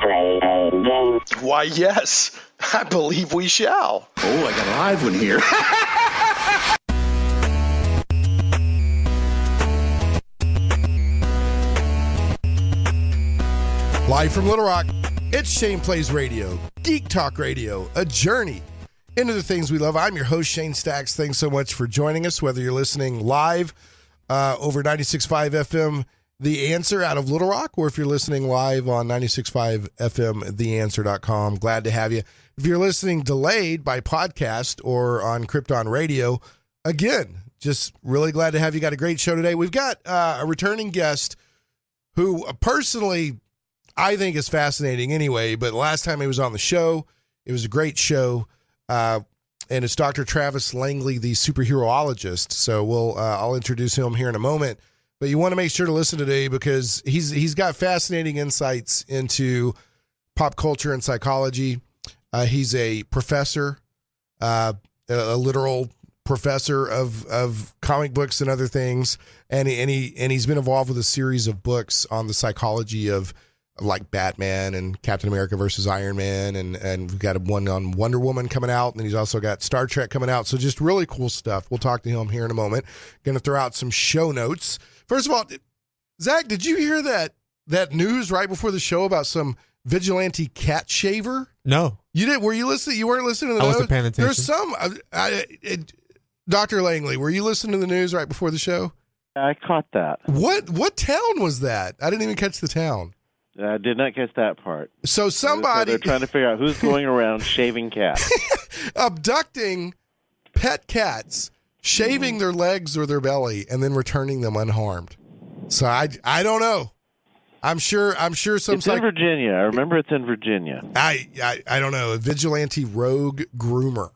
play a game? Why, yes. I believe we shall. Oh, I got a live one here. Live from Little Rock, it's Shane Plays Radio, Geek Talk Radio, a journey into the things we love. I'm your host, Shane Stacks. Thanks so much for joining us, whether you're listening live over 96.5 FM, The Answer out of Little Rock, or if you're listening live on 96.5 FM, theanswer.com. Glad to have you. If you're listening delayed by podcast or on Krypton Radio, again, just really glad to have you. Got a great show today. We've got a returning guest who personally I think is fascinating anyway, but last time he was on the show, it was a great show, and it's Dr. Travis Langley, the Superherologist. So I'll introduce him here in a moment, but you want to make sure to listen today because he's got fascinating insights into pop culture and psychology. He's a professor, a literal professor of comic books and other things, and he's been involved with a series of books on the psychology of like Batman and Captain America versus Iron Man, and we've got one on Wonder Woman coming out, and he's also got Star Trek coming out. So just really cool stuff. We'll talk to him here in a moment. Going to throw out some show notes. First of all, Zach, did you hear that news right before the show about some vigilante cat shaver? No. You did? Were you listening? You weren't listening to the I news? wasn't paying attention. There's some, Dr. Langley, were you listening to the news right before the show? I caught that. What town was that? I didn't even catch the town. I did not catch that part. So somebody... They're trying to figure out who's going around shaving cats. Abducting pet cats, shaving their legs or their belly, and then returning them unharmed. So I don't know. I'm sure some... It's in Virginia. I remember it's in Virginia. I don't know. A vigilante rogue groomer.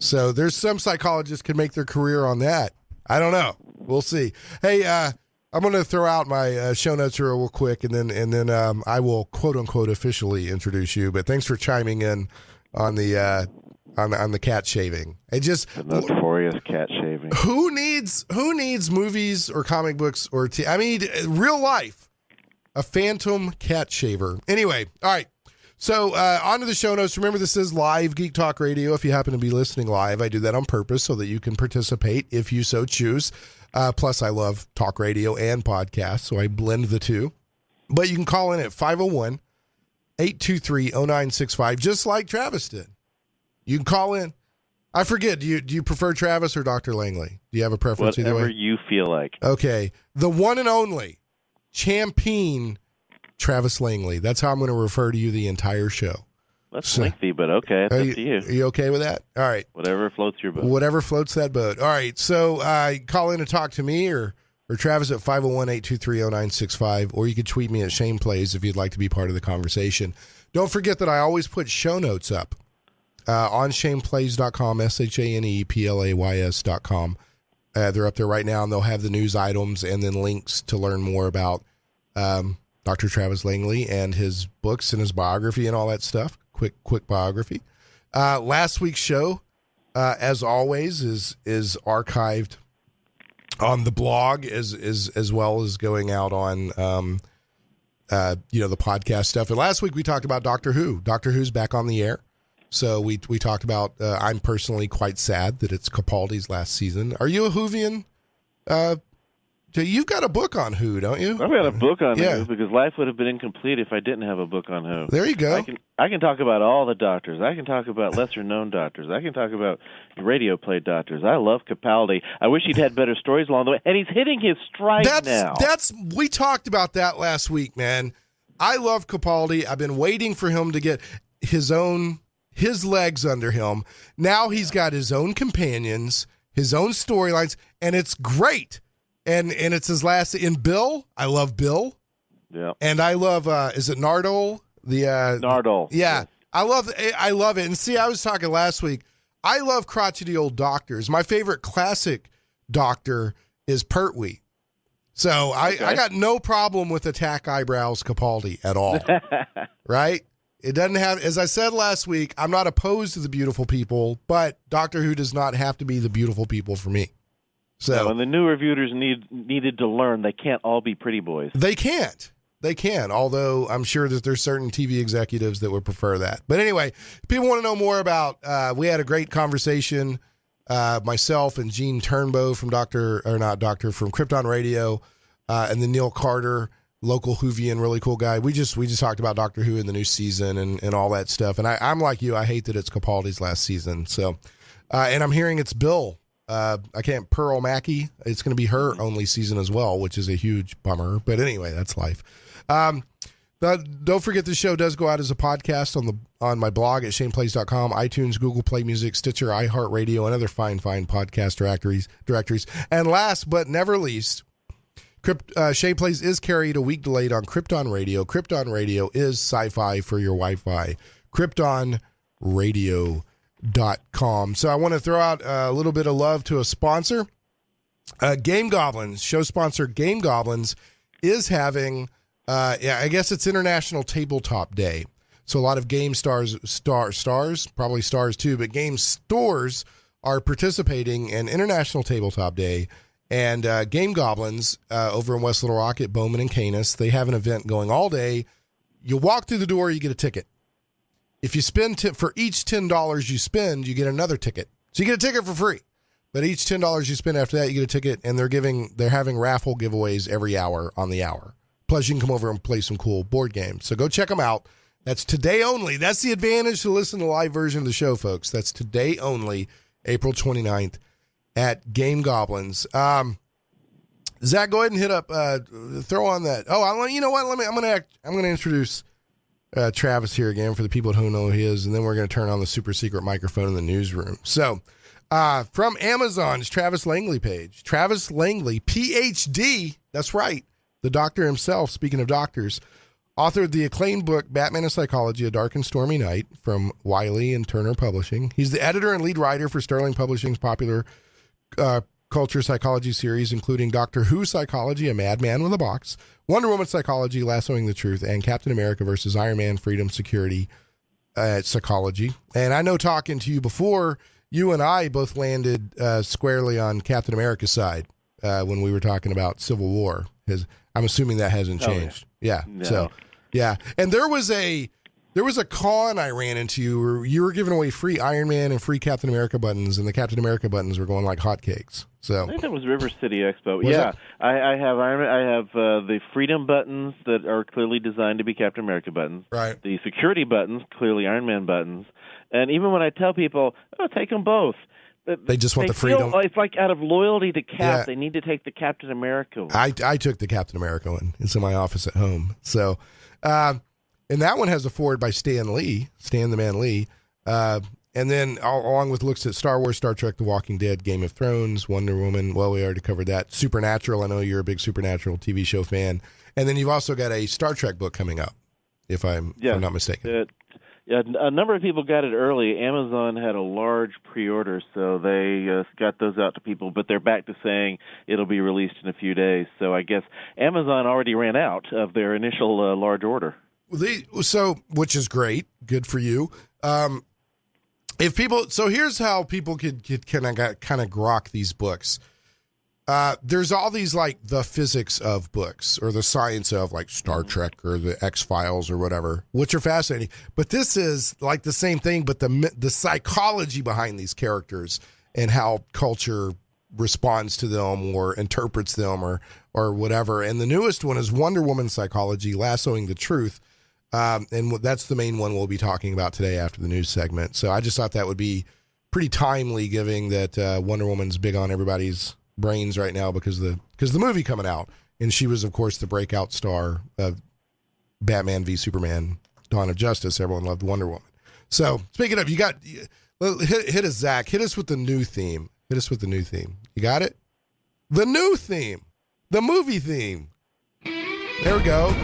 So there's some psychologists can make their career on that. I don't know. We'll see. Hey, I'm going to throw out my show notes real quick, and then I will quote unquote officially introduce you. But thanks for chiming in on the on the cat shaving. It just the notorious cat shaving. Who needs movies or comic books or I mean real life a phantom cat shaver. Anyway, all right. So on to the show notes. Remember, this is live Geek Talk Radio. If you happen to be listening live, I do that on purpose so that you can participate if you so choose. Plus, I love talk radio and podcasts, so I blend the two. But you can call in at 501-823-0965, just like Travis did. You can call in. I forget, do you prefer Travis or Dr. Langley? Do you have a preference either way? Whatever you feel like. Okay. The one and only champion Travis Langley. That's how I'm going to refer to you the entire show. That's lengthy, but okay. It's up to you. Are you okay with that? All right. Whatever floats your boat. Whatever floats that boat. All right. So call in and talk to me or Travis at 501-823-0965, or you can tweet me at Shane Plays if you'd like to be part of the conversation. Don't forget that I always put show notes up on shaneplays.com, ShanePlays.com. They're up there right now, and they'll have the news items and then links to learn more about Dr. Travis Langley and his books and his biography and all that stuff. Quick biography. Last week's show, as always, is archived on the blog as well as going out on the podcast stuff. And last week we talked about Doctor Who. Doctor Who's back on the air. So we talked about. I'm personally quite sad that it's Capaldi's last season. Are you a Whovian? You've got a book on Who, don't you? I've got a book on Who because life would have been incomplete if I didn't have a book on Who. There you go. I can talk about all the doctors. I can talk about lesser-known doctors. I can talk about radio play doctors. I love Capaldi. I wish he'd had better stories along the way. And he's hitting his stride now. We talked about that last week, man. I love Capaldi. I've been waiting for him to get his legs under him. Now he's got his own companions, his own storylines, and it's great. And it's his last in Bill. I love Bill. Yeah. And I love is it Nardole? Nardole. Yeah. I love it. And see, I was talking last week. I love crotchety old doctors. My favorite classic doctor is Pertwee. So I got no problem with Attack Eyebrows Capaldi at all. Right? It doesn't have, as I said last week, I'm not opposed to the beautiful people, but Doctor Who does not have to be the beautiful people for me. So when the new reviewers needed to learn, they can't all be pretty boys. They can't. they can, although I'm sure that there's certain TV executives that would prefer that. But anyway, if people want to know more about, we had a great conversation, myself and Gene Turnbow from from Krypton Radio, and then Neil Carter, local Whovian, really cool guy. We just talked about Doctor Who in the new season and all that stuff. And I'm like you, I hate that it's Capaldi's last season. So, and I'm hearing it's Bill. Pearl Mackie. It's going to be her only season as well, which is a huge bummer. But anyway, that's life. But don't forget the show does go out as a podcast on my blog at shaneplays.com, iTunes, Google Play Music, Stitcher, iHeartRadio, and other fine podcast directories. And last but never least, Shane Plays is carried a week delayed on Krypton Radio. Krypton Radio is sci-fi for your Wi-Fi. KryptonRadio.com. So I want to throw out a little bit of love to a sponsor. Game Goblins, show sponsor Game Goblins, is having... I guess it's International Tabletop Day. So a lot of game stars, probably stars too, but game stores are participating in International Tabletop Day. And Game Goblins over in West Little Rock at Bowman and Canis, they have an event going all day. You walk through the door, you get a ticket. If you spend for each $10 you spend, you get another ticket. So you get a ticket for free. But each $10 you spend after that, you get a ticket, and they're having raffle giveaways every hour on the hour. Plus, you can come over and play some cool board games. So go check them out. That's today only. That's the advantage to listen to the live version of the show, folks. That's today only, April 29th at Game Goblins. Zach, go ahead and hit up, throw on that. Oh, you know what? I'm going to introduce Travis here again for the people who know who he is, and then we're going to turn on the super secret microphone in the newsroom. So, from Amazon's Travis Langley page, Travis Langley, PhD. That's right. The doctor himself, speaking of doctors, authored the acclaimed book, Batman and Psychology, A Dark and Stormy Night, from Wiley and Turner Publishing. He's the editor and lead writer for Sterling Publishing's popular culture psychology series, including Doctor Who Psychology, A Madman with a Box, Wonder Woman Psychology, Lassoing the Truth, and Captain America versus Iron Man, Freedom, Security, Psychology. And I know talking to you before, you and I both landed squarely on Captain America's side when we were talking about Civil War. I'm assuming that hasn't changed. Yeah. No. So, yeah. And there was a con I ran into where you were giving away free Iron Man and free Captain America buttons, and the Captain America buttons were going like hotcakes. So I think that was River City Expo. Was yeah, it? I have Iron Man. I have the Freedom buttons that are clearly designed to be Captain America buttons. Right. The Security buttons, clearly Iron Man buttons. And even when I tell people, take them both. They just want the freedom. It's like out of loyalty to Cap, Yeah. They need to take the Captain America one. I took the Captain America one. It's in my office at home. So, and that one has a forward by Stan the Man Lee. And then along with looks at Star Wars, Star Trek, The Walking Dead, Game of Thrones, Wonder Woman. Well, we already covered that. Supernatural. I know you're a big Supernatural TV show fan. And then you've also got a Star Trek book coming up, if I'm not mistaken. Yeah, a number of people got it early. Amazon had a large pre-order, so they got those out to people, but they're back to saying it'll be released in a few days. So I guess Amazon already ran out of their initial large order. Which is great. Good for you. Here's how people could kind of grok these books. There's all these like the physics of books or the science of like Star Trek or the X-Files or whatever, which are fascinating. But this is like the same thing, but the psychology behind these characters and how culture responds to them or interprets them or whatever. And the newest one is Wonder Woman Psychology, Lassoing the Truth. And that's the main one we'll be talking about today after the news segment. So I just thought that would be pretty timely, given that Wonder Woman's big on everybody's brains right now because the movie coming out, and she was of course the breakout star of Batman v Superman: Dawn of Justice. Everyone loved Wonder Woman. So speaking of, you got hit us, Zach. Hit us with the new theme. You got it? The new theme, the movie theme. There we go.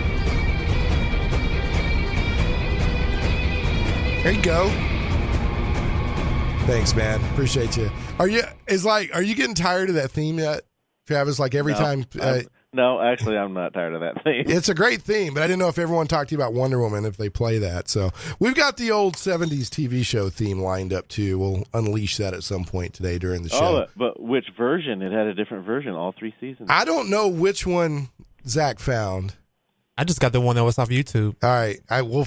There you go. Thanks, man. Appreciate you. Are you getting tired of that theme yet, Travis? Like every time. No, actually, I'm not tired of that theme. It's a great theme, but I didn't know if everyone talked to you about Wonder Woman if they play that. So we've got the old 70s TV show theme lined up too. We'll unleash that at some point today during the show. But which version? It had a different version all 3 seasons. I don't know which one Zach found. I just got the one that was off YouTube. All right, I will.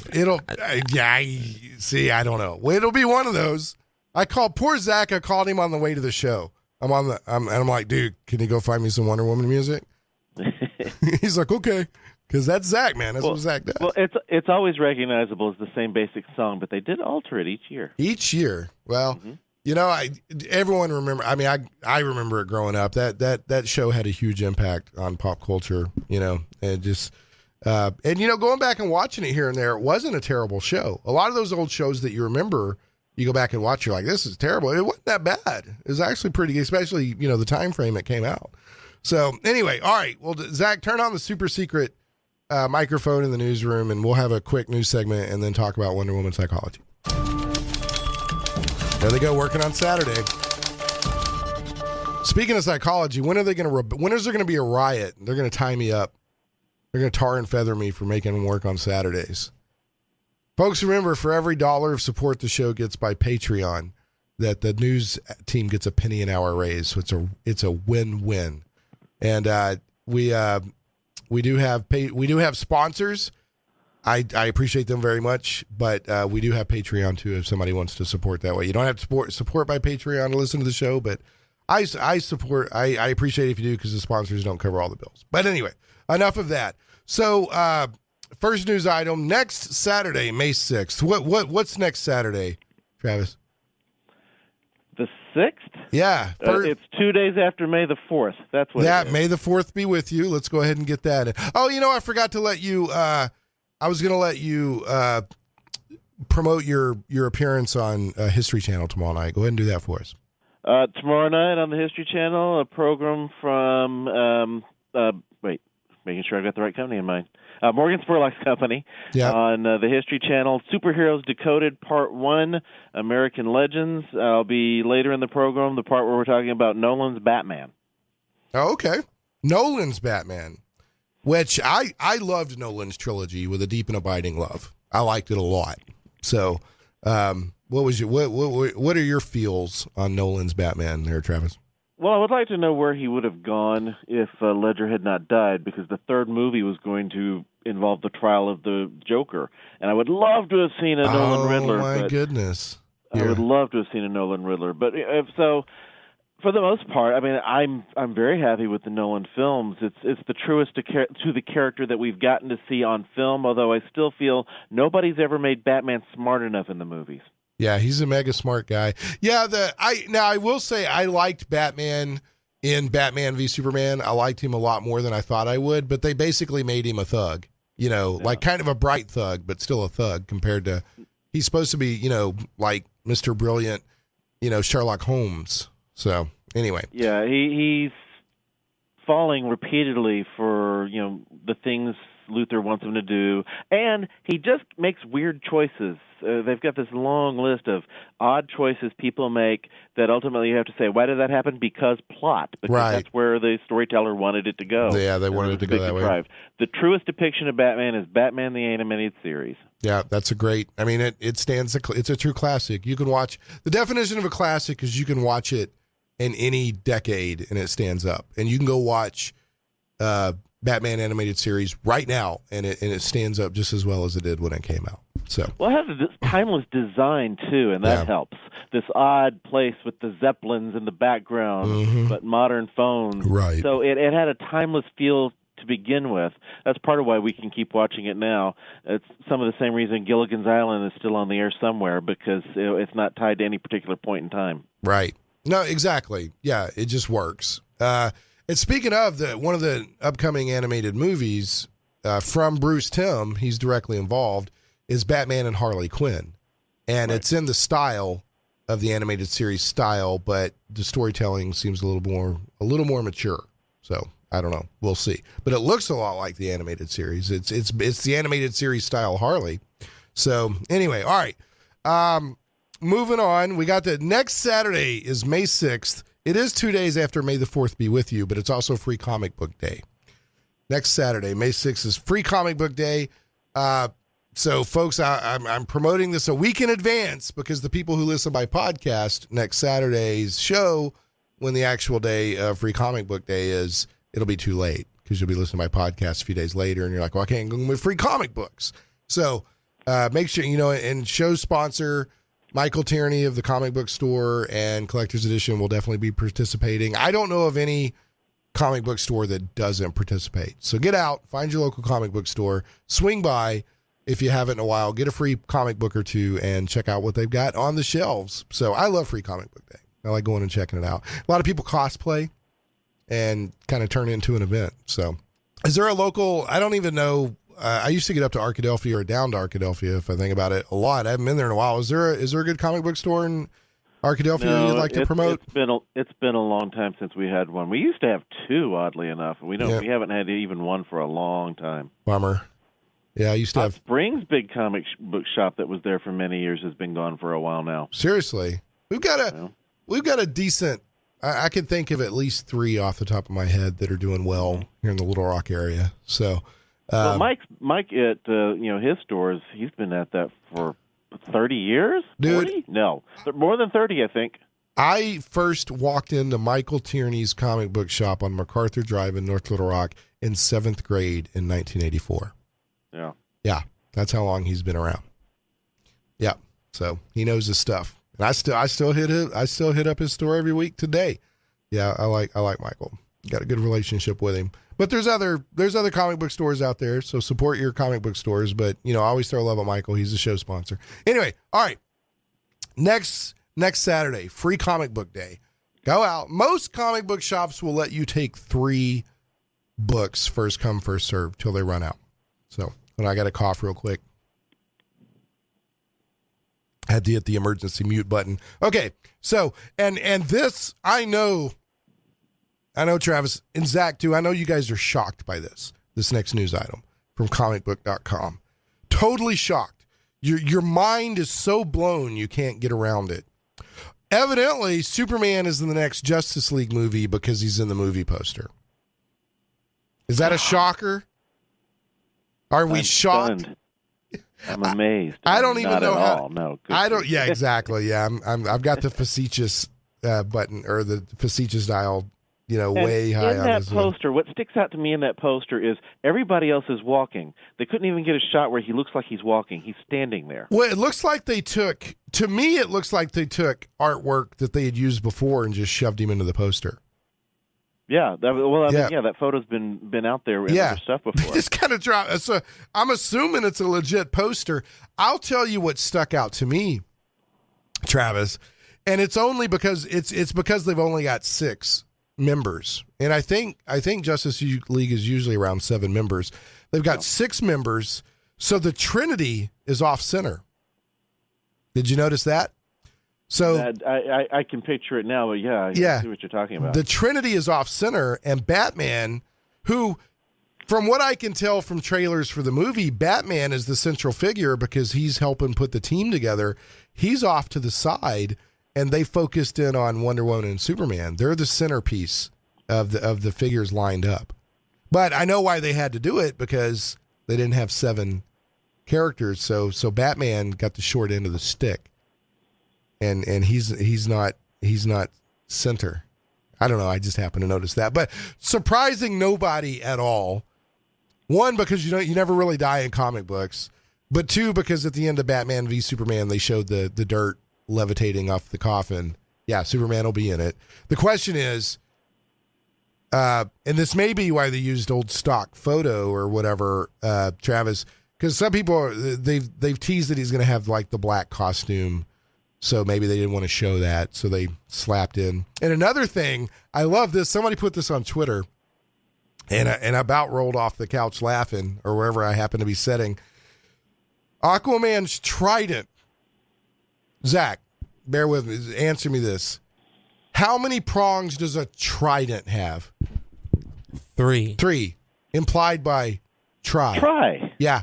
See, I don't know. Well, it'll be one of those. I called poor Zach. I called him on the way to the show. I'm like, dude, can you go find me some Wonder Woman music? He's like, okay, because that's Zach, man. That's what Zach does. Well, it's always recognizable as the same basic song, but they did alter it each year. Each year, well, you know, everyone remember. I mean, I remember it growing up. That show had a huge impact on pop culture. You know, and just. And, you know, going back and watching it here and there, it wasn't a terrible show. A lot of those old shows that you remember, you go back and watch, you're like, this is terrible. It wasn't that bad. It was actually pretty good, especially, you know, the time frame it came out. So, anyway, all right. Well, Zach, turn on the super secret microphone in the newsroom, and we'll have a quick news segment and then talk about Wonder Woman psychology. There they go, working on Saturday. Speaking of psychology, when is there going to be a riot? They're going to tie me up. They're going to tar and feather me for making them work on Saturdays. Folks, remember, for every $1 of support the show gets by Patreon, that the news team gets a penny an hour raise. So it's a win-win. And we do have sponsors. I appreciate them very much, but we do have Patreon too if somebody wants to support that way. You don't have to support by Patreon to listen to the show, but I appreciate it if you do, because the sponsors don't cover all the bills. But anyway, enough of that. So, first news item, next Saturday, May 6th. What's next Saturday, Travis? The 6th? Yeah. It's 2 days after May the 4th. That's what it is. May the 4th be with you. Let's go ahead and get that in. Oh, you know, I forgot to let you, I was going to let you promote your appearance on History Channel tomorrow night. Go ahead and do that for us. Tomorrow night on the History Channel, a program from, making sure I've got the right company in mind. Morgan Spurlock's company on the History Channel. Superheroes Decoded, Part 1, American Legends. I'll be later in the program, the part where we're talking about Nolan's Batman. Oh, okay. Nolan's Batman, which I loved Nolan's trilogy with a deep and abiding love. I liked it a lot. So what are your feels on Nolan's Batman there, Travis? Well, I would like to know where he would have gone if Ledger had not died, because the third movie was going to involve the trial of the Joker. And I would love to have seen a Nolan Riddler. Oh, my goodness. I would love to have seen a Nolan Riddler. But if so, for the most part, I mean, I'm very happy with the Nolan films. It's the truest to the character that we've gotten to see on film, although I still feel nobody's ever made Batman smart enough in the movies. Yeah, he's a mega smart guy. Yeah, I will say I liked Batman in Batman v Superman. I liked him a lot more than I thought I would, but they basically made him a thug. You know, like kind of a bright thug, but still a thug compared to, he's supposed to be, you know, like Mr. Brilliant, you know, Sherlock Holmes. So anyway. Yeah, he's falling repeatedly for, you know, the things Luthor wants him to do, and he just makes weird choices. They've got this long list of odd choices people make that ultimately you have to say, why did that happen? Because plot. Because that's where the storyteller wanted it to go. Yeah, they wanted it to go that way. The truest depiction of Batman is Batman the Animated Series. Yeah, that's a great, I mean, it's a true classic. You can watch, the definition of a classic is you can watch it in any decade and it stands up. And you can go watch Batman Animated Series right now, and it stands up just as well as it did when it came out. So, well, it has a timeless design too, and that helps. This odd place with the Zeppelins in the background, but modern phones. Right. So it had a timeless feel to begin with. That's part of why we can keep watching it now. It's some of the same reason Gilligan's Island is still on the air somewhere, because it's not tied to any particular point in time. Right. No, exactly. Yeah, it just works. And speaking of one of the upcoming animated movies from Bruce Timm, he's directly involved, is Batman and Harley Quinn. And it's in the style of the animated series style, but the storytelling seems a little more mature. So I don't know. We'll see. But it looks a lot like the animated series. It's the animated series style Harley. So anyway, all right. Moving on. We got the next Saturday is May 6th. It is 2 days after May the 4th be with you, but it's also Free Comic Book Day. Next Saturday, May 6th, is Free Comic Book Day. So, folks, I'm promoting this a week in advance because the people who listen by podcast, next Saturday's show, when the actual day of Free Comic Book Day is, it'll be too late because you'll be listening to my podcast a few days later, and you're like, well, I can't go with free comic books. So make sure, and show sponsor Michael Tierney of the Comic Book Store and Collector's Edition will definitely be participating. I don't know of any comic book store that doesn't participate. So get out, find your local comic book store, swing by if you haven't in a while, get a free comic book or two, and check out what they've got on the shelves. So I love Free Comic Book Day. I like going and checking it out. A lot of people cosplay and kind of turn it into an event. So is there a local, I don't even know, I used to get up to Arkadelphia or down to Arkadelphia if I think about it a lot. I haven't been there in a while. Is there a good comic book store in Arkadelphia you'd like to promote? It's been a long time since we had one. We used to have two, oddly enough. We haven't had even one for a long time. Bummer. Yeah, I used to have Springs' big comic book shop that was there for many years has been gone for a while now. Seriously, we've got a decent. I can think of at least 3 off the top of my head that are doing well here in the Little Rock area. So, well, Mike at his stores, he's been at that for 30 years. Dude, 40? No, more than 30, I think. I first walked into Michael Tierney's comic book shop on MacArthur Drive in North Little Rock in 7th grade in 1984. Yeah, that's how long he's been around. Yeah, so he knows his stuff, and I still hit up his store every week today. Yeah, I like Michael. Got a good relationship with him. But there's other comic book stores out there, so support your comic book stores. But I always throw love at Michael. He's a show sponsor. Anyway, all right. Next Saturday, Free Comic Book Day. Go out. Most comic book shops will let you take 3 books, first come, first serve, till they run out. So. And I got to cough real quick. I had to hit the emergency mute button. Okay, so and this I know Travis and Zach too. I know you guys are shocked by this next news item from comicbook.com. Totally shocked. Your mind is so blown you can't get around it. Evidently, Superman is in the next Justice League movie because he's in the movie poster. Is that a shocker? Are we shocked? Stunned. I'm amazed. I don't even know how. All. No, I don't. Yeah, exactly. Yeah, I've got the facetious button or the facetious dial. Way high in on that poster. What sticks out to me in that poster is everybody else is walking. They couldn't even get a shot where he looks like he's walking. He's standing there. Well, it looks like they took. To me, it looks like they took artwork that they had used before and just shoved him into the poster. Yeah, that photo's been out there in other stuff before. This kind of dropped. So I'm assuming it's a legit poster. I'll tell you what stuck out to me, Travis, and it's only because it's because they've only got 6 members, and I think Justice League is usually around 7 members. They've got 6 members, so the Trinity is off center. Did you notice that? So I can picture it now, but I see what you're talking about. The Trinity is off center, and Batman, who, from what I can tell from trailers for the movie, Batman is the central figure because he's helping put the team together. He's off to the side, and they focused in on Wonder Woman and Superman. They're the centerpiece of the figures lined up. But I know why they had to do it, because they didn't have 7 characters, so Batman got the short end of the stick. And he's not center. I don't know. I just happened to notice that, but surprising nobody at all. 1, because you never really die in comic books, but 2, because at the end of Batman v Superman they showed the dirt levitating off the coffin. Yeah, Superman will be in it. The question is, and this may be why they used old stock photo or whatever, Travis, because some people they've teased that he's going to have like the black costume. So maybe they didn't want to show that, so they slapped in. And another thing, I love this. Somebody put this on Twitter, and I about rolled off the couch laughing, or wherever I happen to be sitting. Aquaman's trident. Zach, bear with me. Answer me this. How many prongs does a trident have? 3. 3. Implied by try. Try. Yeah.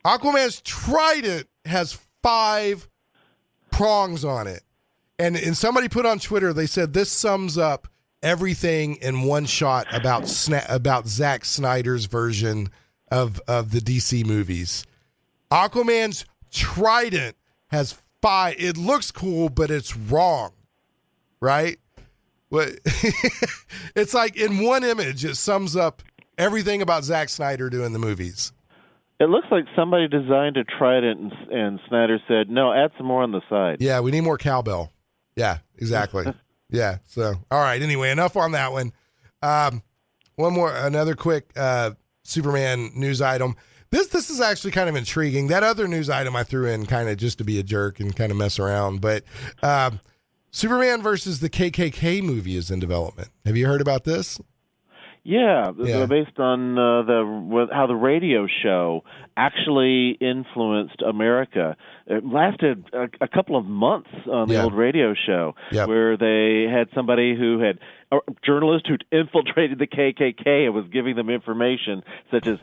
Aquaman's trident has 5 prongs on it, and somebody put on Twitter, they said this sums up everything in one shot about Zack Snyder's version of the DC movies. Aquaman's trident has 5. It looks cool, but it's wrong, right? What? It's like in one image, it sums up everything about Zack Snyder doing the movies. It looks like somebody designed a trident, and Snyder said, "No, add some more on the side." Yeah, we need more cowbell. Yeah, exactly. Yeah. So, all right. Anyway, enough on that one. Another quick Superman news item. This is actually kind of intriguing. That other news item I threw in kind of just to be a jerk and kind of mess around, but Superman versus the KKK movie is in development. Have you heard about this? Yeah, based on how the radio show actually influenced America. It lasted a couple of months on the old radio show, where they had somebody a journalist who infiltrated the KKK and was giving them information such as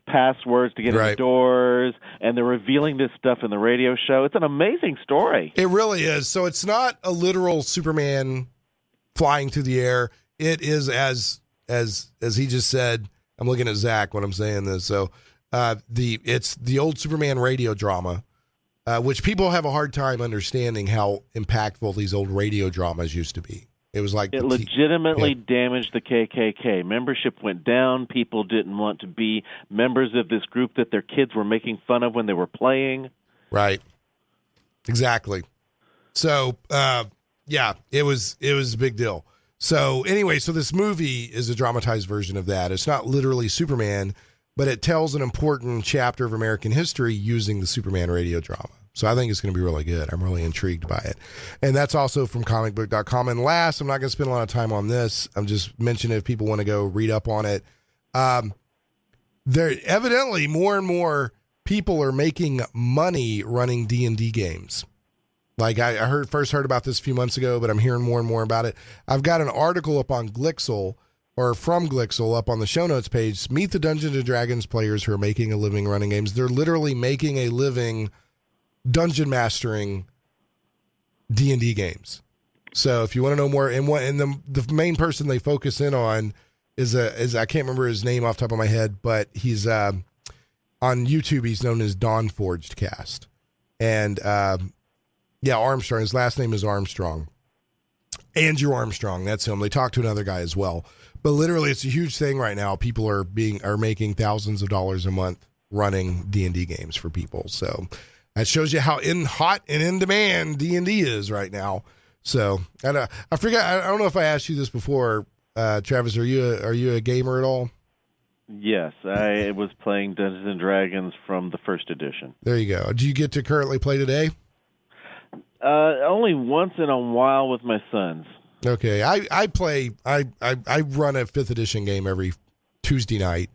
passwords to get in doors, and they're revealing this stuff in the radio show. It's an amazing story. It really is. So it's not a literal Superman flying through the air. It is as he just said. I'm looking at Zach when I'm saying this. So it's the old Superman radio drama, which people have a hard time understanding how impactful these old radio dramas used to be. It was like it legitimately damaged the KKK. Membership went down. People didn't want to be members of this group that their kids were making fun of when they were playing. Right. Exactly. So it was a big deal. So anyway, so this movie is a dramatized version of that. It's not literally Superman, but it tells an important chapter of American history using the Superman radio drama. So I think it's going to be really good. I'm really intrigued by it. And that's also from comicbook.com. And last, I'm not going to spend a lot of time on this. I'm just mentioning if people want to go read up on it. There evidently more and more people are making money running D&D games. Like I first heard about this a few months ago, but I'm hearing more and more about it. I've got an article up on Glixel, or from Glixel, up on the show notes page. Meet the Dungeons & Dragons players who are making a living running games. They're literally making a living dungeon mastering D&D games. So if you want to know more, and the main person they focus in on is I can't remember his name off the top of my head, but he's on YouTube. He's known as Dawn Forged Cast, and Armstrong. His last name is Armstrong. Andrew Armstrong. That's him. They talked to another guy as well. But literally, it's a huge thing right now. People are making thousands of dollars a month running D&D games for people. So that shows you how hot and in demand D&D is right now. So I don't know if I asked you this before, Travis. Are you a gamer at all? Yes, I was playing Dungeons and Dragons from the first edition. There you go. Do you get to currently play today? Only once in a while with my sons. Okay, I run a 5th edition game every Tuesday night.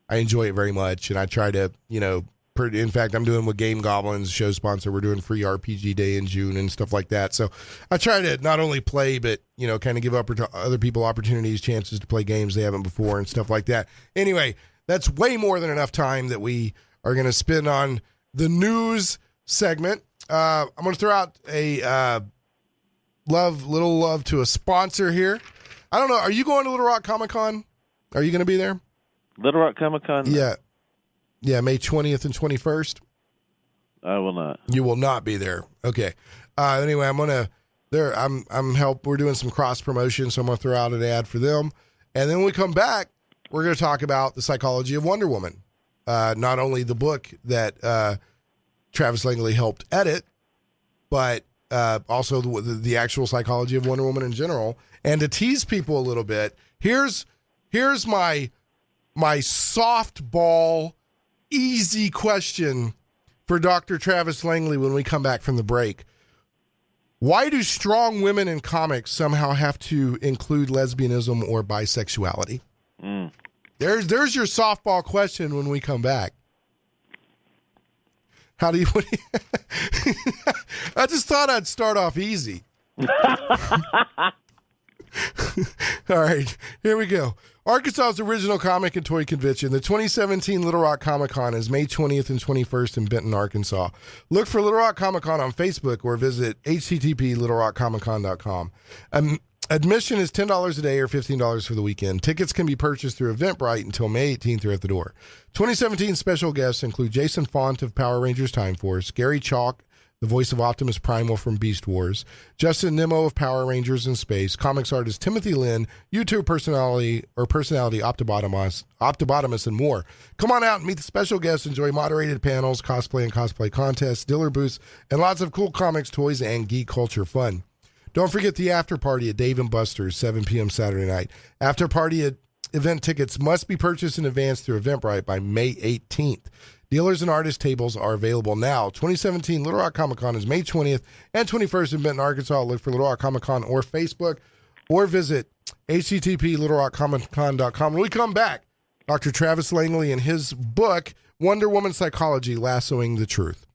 I enjoy it very much, and I try to, in fact, I'm doing with Game Goblins, show sponsor. We're doing free RPG day in June and stuff like that. So I try to not only play, but, kind of give other people opportunities, chances to play games they haven't before and stuff like that. Anyway, that's way more than enough time that we are going to spend on the news segment. I'm going to throw out a little love to a sponsor here. I don't know. Are you going to Little Rock Comic Con? Are you going to be there? Little Rock Comic Con? Yeah, May 20th and 21st. I will not. You will not be there. Okay. Anyway, we're doing some cross promotion, so I'm going to throw out an ad for them. And then when we come back, we're going to talk about the psychology of Wonder Woman. Not only the book that Travis Langley helped edit, but also the actual psychology of Wonder Woman in general. And to tease people a little bit, here's my softball easy question for Dr. Travis Langley when we come back from the break. Why do strong women in comics somehow have to include lesbianism or bisexuality? There's your softball question when we come back. I just thought I'd start off easy. All right, here we go. Arkansas's original comic and toy convention, the 2017 Little Rock Comic Con, is May 20th and 21st in Benton, Arkansas. Look for Little Rock Comic Con on Facebook or visit http:/littlerockcomiccon.com. Admission is $10 a day or $15 for the weekend. Tickets can be purchased through Eventbrite until May 18th or at the door. 2017 special guests include Jason Font of Power Rangers Time Force, Gary Chalk the voice of Optimus Primal from Beast Wars, Justin Nimmo of Power Rangers in Space, comics artist Timothy Lynn, YouTube personality Optibotimus, and more. Come on out and meet the special guests, enjoy moderated panels, cosplay and cosplay contests, dealer booths, and lots of cool comics, toys, and geek culture fun. Don't forget the after party at Dave & Buster's, 7 p.m. Saturday night. After party event tickets must be purchased in advance through Eventbrite by May 18th. Dealers and artist tables are available now. 2017 Little Rock Comic Con is May 20th and 21st in Benton, Arkansas. Look for Little Rock Comic Con or Facebook, or visit http://littlerockcomiccon.com. When we come back, Dr. Travis Langley and his book, Wonder Woman Psychology, Lassoing the Truth.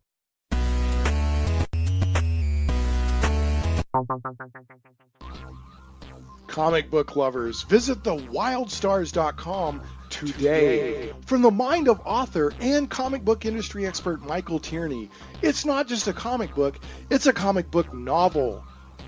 Comic book lovers, visit thewildstars.com today. From the mind of author and comic book industry expert Michael Tierney, it's not just a comic book, it's a comic book novel.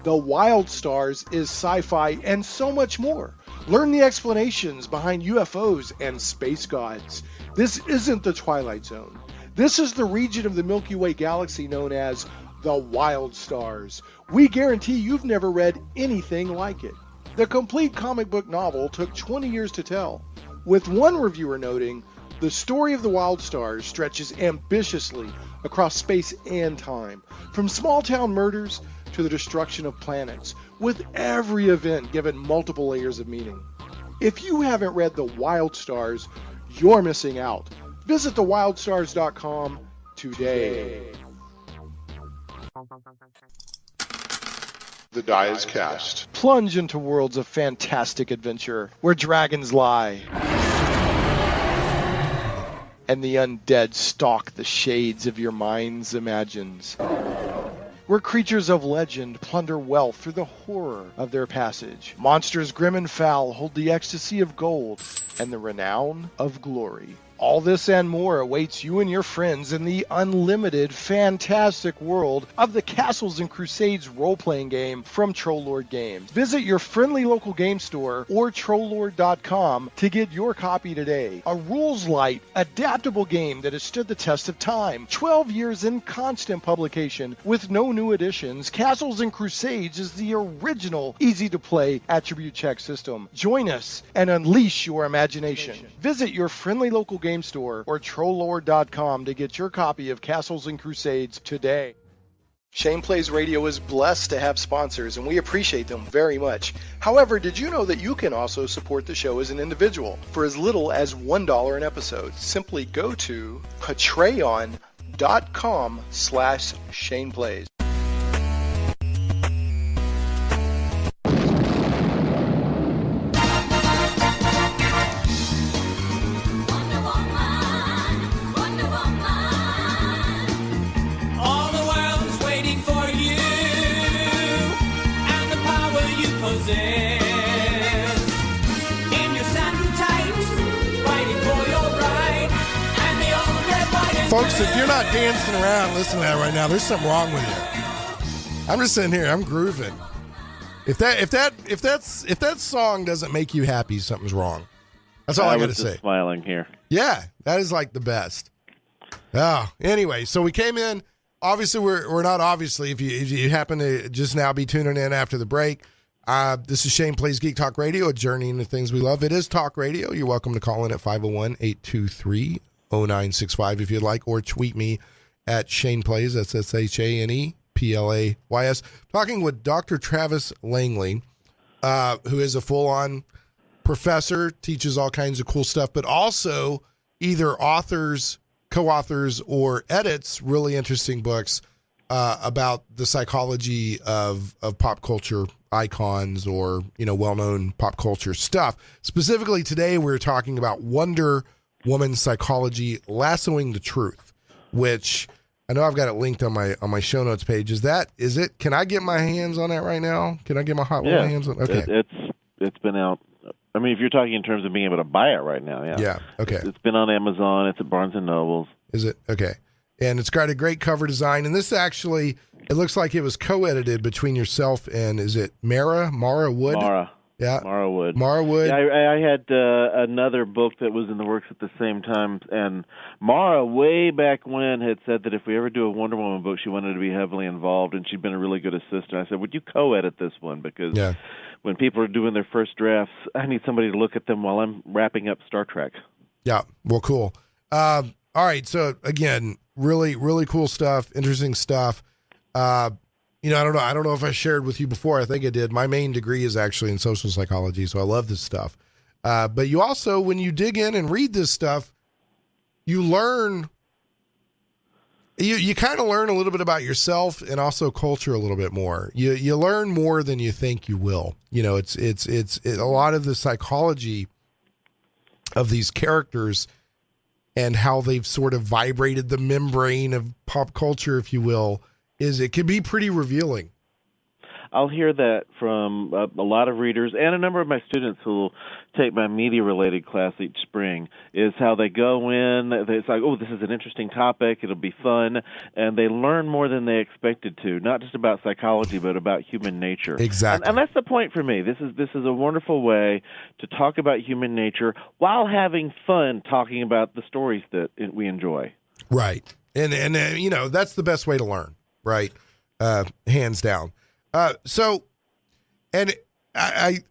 The Wild Stars is sci-fi and so much more. Learn the explanations behind UFOs and space gods. This isn't the Twilight Zone. This is the region of the Milky Way galaxy known as the Wild Stars. We guarantee you've never read anything like it. The complete comic book novel took 20 years to tell, with one reviewer noting, the story of the Wild Stars stretches ambitiously across space and time, from small-town murders to the destruction of planets, with every event given multiple layers of meaning. If you haven't read The Wild Stars, you're missing out. Visit thewildstars.com today. The die is cast. Plunge into worlds of fantastic adventure where dragons lie and the undead stalk the shades of your mind's imagines. Where creatures of legend plunder wealth through the horror of their passage. Monsters grim and foul hold the ecstasy of gold and the renown of glory. All this and more awaits you and your friends in the unlimited, fantastic world of the Castles and Crusades role-playing game from Troll Lord Games. Visit your friendly local game store or trolllord.com to get your copy today. A rules-light, adaptable game that has stood the test of time. 12 years in constant publication with no new additions. Castles and Crusades is the original, easy-to-play attribute check system. Join us and unleash your imagination. Visit your friendly local game store or trolllord.com to get your copy of Castles and Crusades today. Shane Plays Radio is blessed to have sponsors, and we appreciate them very much. However, did you know that you can also support the show as an individual for as little as $1 an episode? Simply go to patreon.com/ShanePlays. Folks, if you're not dancing around listening to that right now, there's something wrong with you. I'm just sitting here, I'm grooving. If that song doesn't make you happy, something's wrong. That's all I got to say. Smiling here. Yeah, that is like the best. Oh, anyway, so we came in. Obviously, we're not obviously. If you happen to just now be tuning in after the break, this is Shane Plays Geek Talk Radio, a journey into things we love. It is talk radio. You're welcome to call in at 501-823-0965 if you'd like, or tweet me at Shane Plays. That's ShanePlays. Talking with Dr. Travis Langley, who is a full-on professor, teaches all kinds of cool stuff, but also either authors, co-authors, or edits really interesting books about the psychology of pop culture icons or, well-known pop culture stuff. Specifically today, we're talking about Wonder Woman Psychology, Lassoing the Truth, which I know I've got it linked on my show notes page. Is it? Can I get my hands on that right now? Can I get my hot little hands on? Okay. It's been out. I mean, if you're talking in terms of being able to buy it right now, yeah. Yeah, okay. It's been on Amazon. It's at Barnes & Nobles. Is it? Okay. And it's got a great cover design. And this actually, it looks like it was co-edited between yourself and, is it Mara Wood? Mara. Yeah. Mara Wood. Yeah, I had another book that was in the works at the same time, and Mara, way back when, had said that if we ever do a Wonder Woman book, she wanted to be heavily involved, and she'd been a really good assistant. I said, would you co-edit this one? Because when people are doing their first drafts, I need somebody to look at them while I'm wrapping up Star Trek. Yeah, well, cool. All right, so again, really, really cool stuff, interesting stuff. I don't know if I shared with you before. I think I did. My main degree is actually in social psychology, so I love this stuff. But you also, when you dig in and read this stuff, you learn. You kind of learn a little bit about yourself and also culture a little bit more. You learn more than you think you will. It's a lot of the psychology of these characters and how they've sort of vibrated the membrane of pop culture, if you will. It can be pretty revealing. I'll hear that from a lot of readers and a number of my students who will take my media-related class each spring, is how they go in. It's like, oh, this is an interesting topic. It'll be fun. And they learn more than they expected to, not just about psychology, but about human nature. Exactly. And that's the point for me. This is a wonderful way to talk about human nature while having fun talking about the stories that we enjoy. Right. And that's the best way to learn. Right, hands down. So, and I've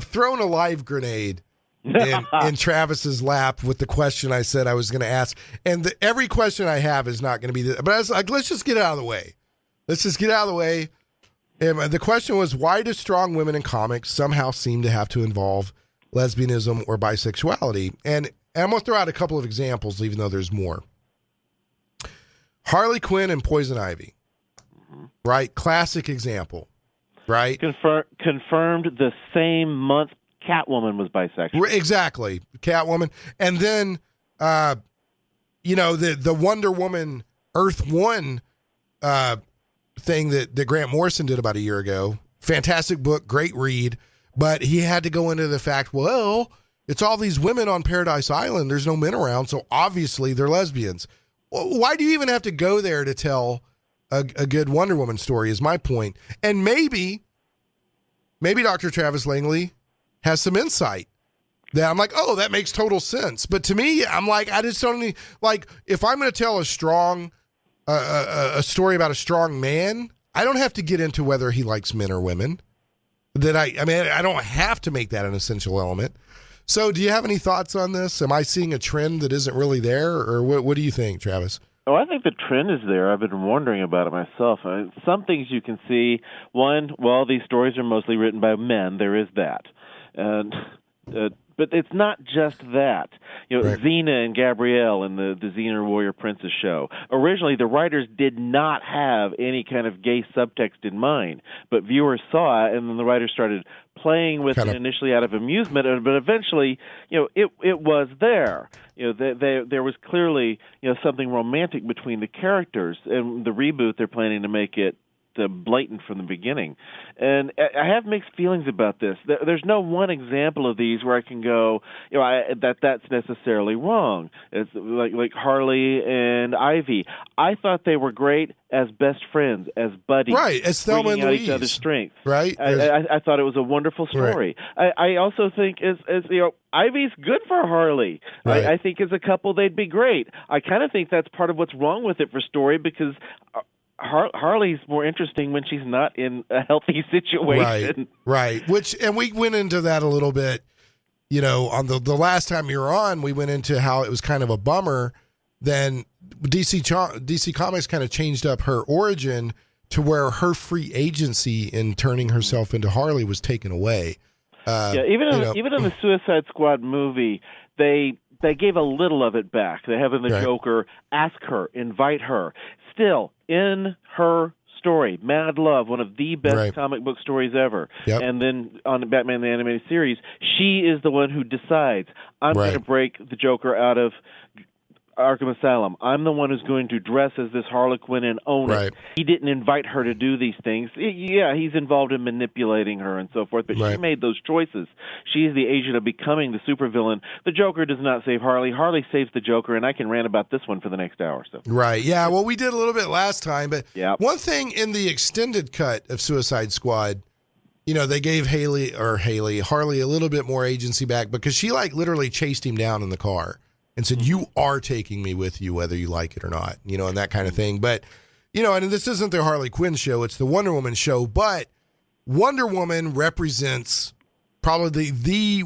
thrown a live grenade in Travis's lap with the question I said I was going to ask, and every question I have is not going to be. But I was like, let's just get it out of the way. And the question was, why do strong women in comics somehow seem to have to involve lesbianism or bisexuality? And I'm going to throw out a couple of examples, even though there's more. Harley Quinn and Poison Ivy, right? Classic example, right? Confirmed the same month Catwoman was bisexual. Exactly, Catwoman. And then, the Wonder Woman Earth One thing that Grant Morrison did about a year ago. Fantastic book, great read. But he had to go into the fact, well, it's all these women on Paradise Island. There's no men around, so obviously they're lesbians. Why do you even have to go there to tell a good Wonder Woman story is my point. And maybe Dr. Travis Langley has some insight that I'm like, oh, that makes total sense. But to me, I'm like, I just don't need, like, if I'm going to tell a strong, a story about a strong man, I don't have to get into whether he likes men or women. I don't have to make that an essential element. So do you have any thoughts on this? Am I seeing a trend that isn't really there, or what do you think, Travis? Oh, I think the trend is there. I've been wondering about it myself. Some things you can see. One, well, these stories are mostly written by men. There is that. But it's not just that. Right. Xena and Gabrielle in the Xena Warrior Princess show. Originally, the writers did not have any kind of gay subtext in mind, but viewers saw it, and then the writers started playing with it initially out of amusement, but eventually, it was there. There was clearly something romantic between the characters, and the reboot they're planning to make it blatant from the beginning. And I have mixed feelings about this. There's no one example of these where I can go, that's necessarily wrong. It's like Harley and Ivy. I thought they were great as best friends, as buddies, right? As Thelma and Louise, each other's strength, right? I thought it was a wonderful story. Right. I also think as Ivy's good for Harley. Right. I think as a couple they'd be great. I kind of think that's part of what's wrong with it for story, because Harley's more interesting when she's not in a healthy situation. Right. And we went into that a little bit, on the last time you were on, we went into how it was kind of a bummer. Then DC Comics kind of changed up her origin to where her free agency in turning herself into Harley was taken away. Even in the Suicide Squad movie, they gave a little of it back. They have in the Joker ask her, invite her. Still, in her story, Mad Love, one of the best comic book stories ever. Yep. And then on Batman the Animated Series, she is the one who decides, I'm going to break the Joker out of Arkham Asylum. I'm the one who's going to dress as this Harlequin and own it. He didn't invite her to do these things. Yeah, he's involved in manipulating her and so forth, but she made those choices. She's the agent of becoming the supervillain. The Joker does not save Harley. Harley saves the Joker, and I can rant about this one for the next hour. So. Right, yeah. Well, we did a little bit last time, but one thing in the extended cut of Suicide Squad, they gave Harley a little bit more agency back because she like literally chased him down in the car and said, "You are taking me with you, whether you like it or not," and that kind of thing. But, and this isn't the Harley Quinn show, it's the Wonder Woman show, but Wonder Woman represents probably the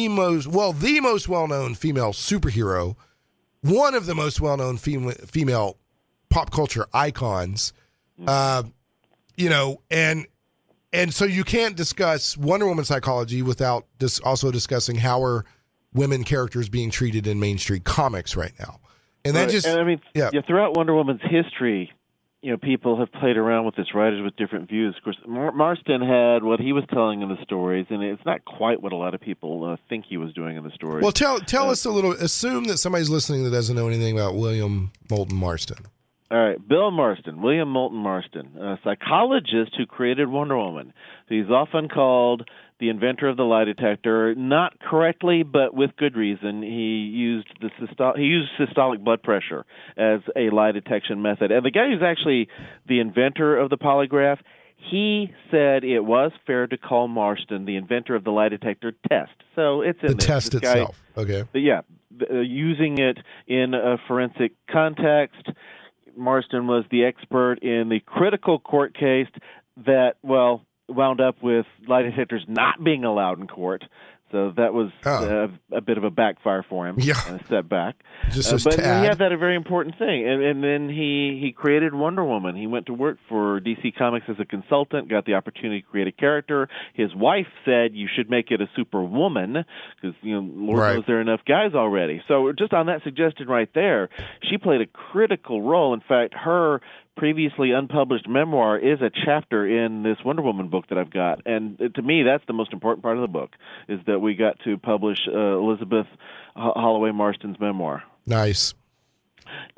most well-known female superhero, one of the most well-known female pop culture icons, and so you can't discuss Wonder Woman psychology without also discussing how are women characters being treated in mainstream comics right now. And that throughout Wonder Woman's history, people have played around with this, writers with different views. Of course, Marston had what he was telling in the stories, and it's not quite what a lot of people think he was doing in the stories. Well, tell us a little. Assume that somebody's listening that doesn't know anything about William Moulton Marston. All right, Bill Marston, William Moulton Marston, a psychologist who created Wonder Woman. He's often called the inventor of the lie detector, not correctly, but with good reason. He used systolic blood pressure as a lie detection method. And the guy who's actually the inventor of the polygraph, he said it was fair to call Marston the inventor of the lie detector test. So it's in the test itself. Okay. Yeah, using it in a forensic context. Marston was the expert in the critical court case that, wound up with lie detectors not being allowed in court. So that was a bit of a backfire for him, a setback. But he had that a very important thing. And then he created Wonder Woman. He went to work for DC Comics as a consultant, got the opportunity to create a character. His wife said, you should make it a superwoman because, Lord knows there are enough guys already. So just on that suggestion right there, she played a critical role. In fact, her previously unpublished memoir is a chapter in this Wonder Woman book that I've got. And to me, that's the most important part of the book, is that we got to publish Elizabeth Holloway Marston's memoir. Nice.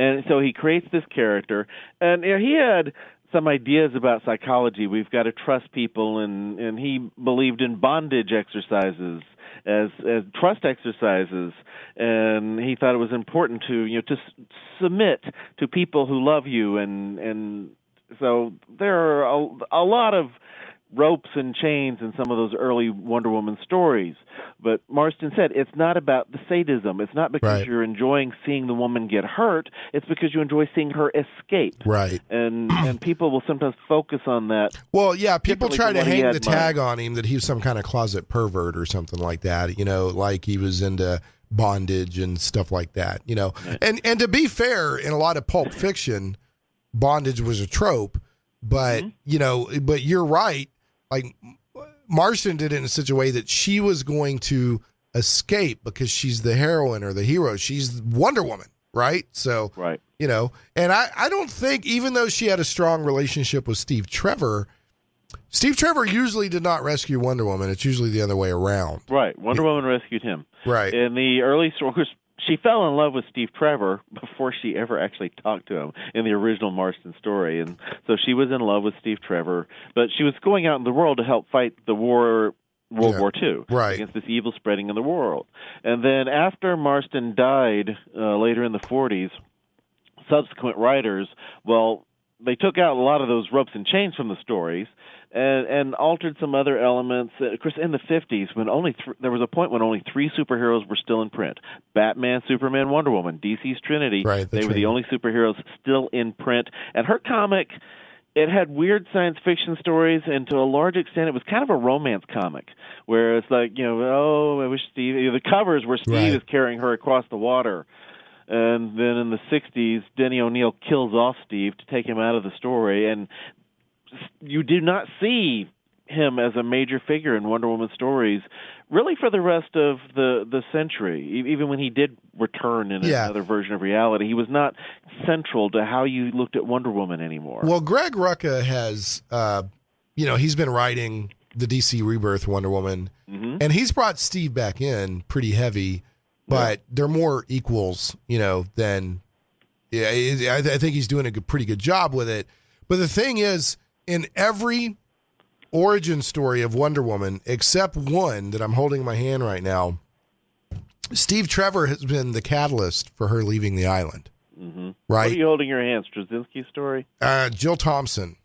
And so he creates this character, and he had some ideas about psychology. We've got to trust people, and he believed in bondage exercises as trust exercises, and he thought it was important to to submit to people who love you, and so there are a lot of ropes and chains in some of those early Wonder Woman stories. But Marston said it's not about the sadism. It's not because you're enjoying seeing the woman get hurt. It's because you enjoy seeing her escape. Right. And people will sometimes focus on that. Well, yeah, people try to hang the tag on him that he's some kind of closet pervert or something like that, like he was into bondage and stuff like that, Right. And to be fair, in a lot of pulp fiction, bondage was a trope, but, but you're right. Like, Marston did it in such a way that she was going to escape because she's the heroine or the hero. She's Wonder Woman, right? So, right. And I don't think, even though she had a strong relationship with Steve Trevor usually did not rescue Wonder Woman. It's usually the other way around. Right. Wonder Woman rescued him. Right. In the early stories, she fell in love with Steve Trevor before she ever actually talked to him in the original Marston story. And so she was in love with Steve Trevor, but she was going out in the world to help fight the World War II against this evil spreading in the world. And then after Marston died later in the 40s, subsequent writers, they took out a lot of those ropes and chains from the stories and altered some other elements. Of course, in the 50s, when there was a point when only 3 superheroes were still in print: Batman, Superman, Wonder Woman, DC's Trinity. Right, they were the only superheroes still in print. And her comic, it had weird science fiction stories, and to a large extent, it was kind of a romance comic, where it's like, I wish Steve. The covers where Steve is carrying her across the water. And then in the 60s, Denny O'Neil kills off Steve to take him out of the story, and you do not see him as a major figure in Wonder Woman stories really for the rest of the century. Even when he did return in another version of reality, he was not central to how you looked at Wonder Woman anymore. Well, Greg Rucka has, he's been writing the DC Rebirth Wonder Woman, and he's brought Steve back in pretty heavy, but they're more equals, than, I think he's doing a pretty good job with it. But the thing is, in every origin story of Wonder Woman, except one that I'm holding in my hand right now, Steve Trevor has been the catalyst for her leaving the island. Mm-hmm. Right? What are you holding in your hand? Straczynski's story? Jill Thompson.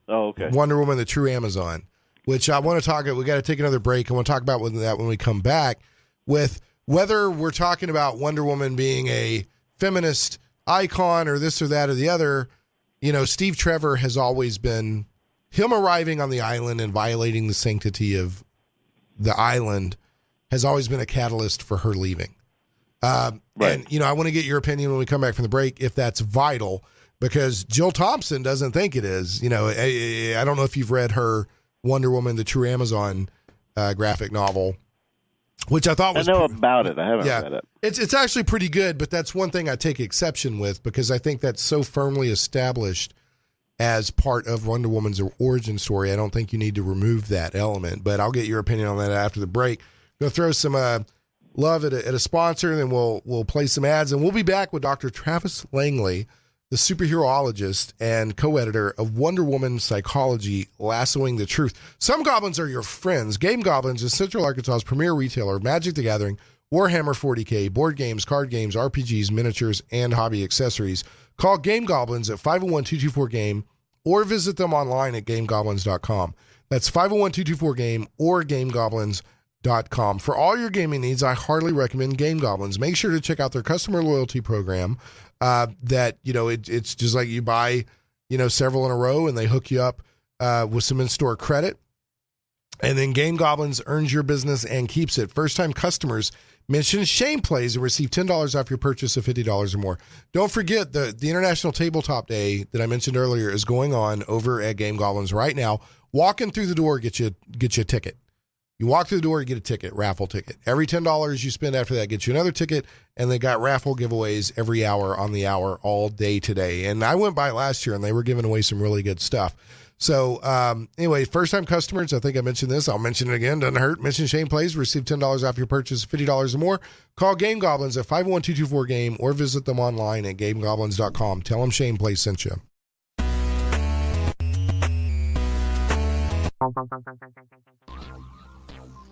Oh, okay. Wonder Woman, the True Amazon. which I want to talk about. We got to take another break. I want to talk about that when we come back, with whether we're talking about Wonder Woman being a feminist icon or this or that or the other. You know, Steve Trevor has always been, him arriving on the island and violating the sanctity of the island has always been a catalyst for her leaving. Right. And, you know, I want to get your opinion when we come back from the break, if that's vital, because Jill Thompson doesn't think it is. You know, I don't know if you've read her Wonder Woman, the True Amazon graphic novel, which I thought was... I know about it. I haven't read it. It's actually pretty good, but that's one thing I take exception with, because I think that's so firmly established as part of Wonder Woman's origin story. I don't think you need to remove that element, but I'll get your opinion on that after the break. Go throw some love at a sponsor, and then we'll play some ads, and we'll be back with Dr. Travis Langley, the superherologist and co-editor of Wonder Woman Psychology, Lassoing the Truth. Some goblins are your friends. Game Goblins is Central Arkansas's premier retailer of Magic the Gathering, Warhammer 40K, board games, card games, RPGs, miniatures, and hobby accessories. Call Game Goblins at 501-224-GAME or visit them online at gamegoblins.com. That's 501-224-GAME or gamegoblins.com. For all your gaming needs, I heartily recommend Game Goblins. Make sure to check out their customer loyalty program. That, you know, it's just like you buy, you know, several in a row and they hook you up with some in-store credit. And then Game Goblins earns your business and keeps it. First-time customers mention Shane Plays and receive $10 off your purchase of $50 or more. Don't forget the International Tabletop Day that I mentioned earlier is going on over at Game Goblins right now. Walking through the door, get you a ticket. You walk through the door, you get a ticket, raffle ticket. Every $10 you spend after that gets you another ticket, and they got raffle giveaways every hour on the hour all day today. And I went by last year, and they were giving away some really good stuff. So anyway, first-time customers, I think I mentioned this. I'll mention it again. Doesn't hurt. Mention Shane Plays. Receive $10 off your purchase of $50 or more. Call Game Goblins at 501-224-GAME or visit them online at gamegoblins.com. Tell them Shane Plays sent you.